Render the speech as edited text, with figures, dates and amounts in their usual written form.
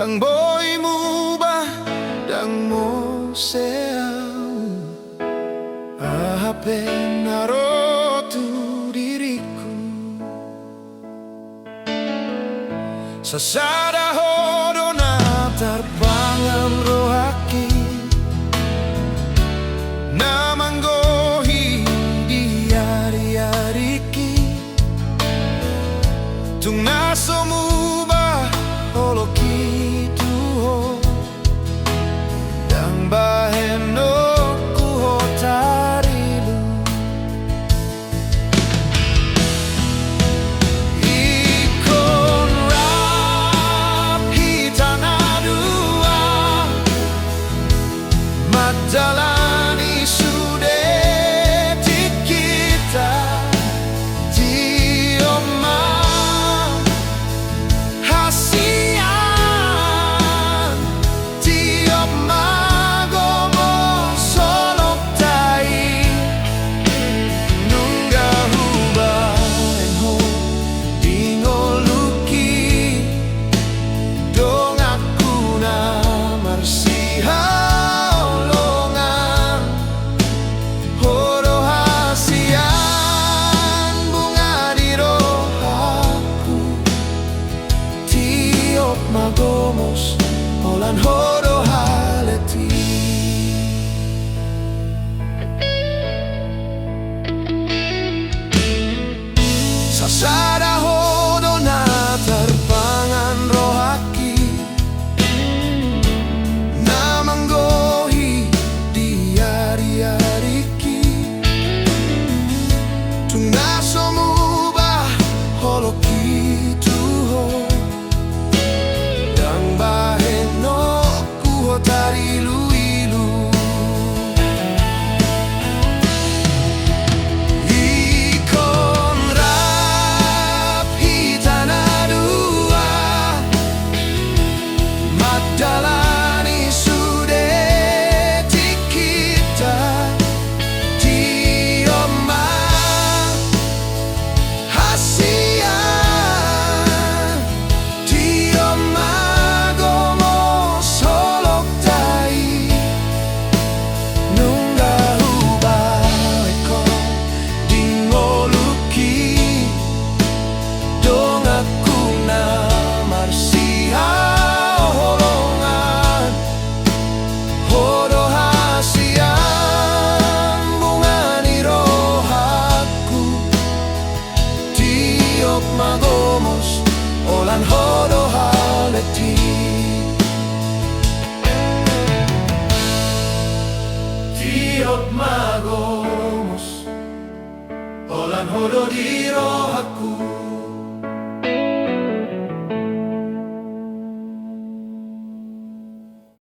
Dang boy mubah, dang mo seau Ahape narotu diriku Sasada hodona tarpangan rohaki Namanggohi diari-ariki Tung naso mubah holoki tuho Dang baheno kuho tarilu Ikon rap hitana dua Madalani sude tikita Tioma hasian Tioma gomo solok tai Nungga huba enho dingoluki Dong aku na marsiha Magomos olan horo haleti Sasada hodo na tarpangan rohaki Namanggohi diari-ariki Tung naso mubah holoki tuho Baheno kuho tarilu-ilu Ikon rap hitana dua Madalani sude tikita Tioma hasian Tioma Magomos olan hodo haleti Tiop magomos olan hodo di rohaku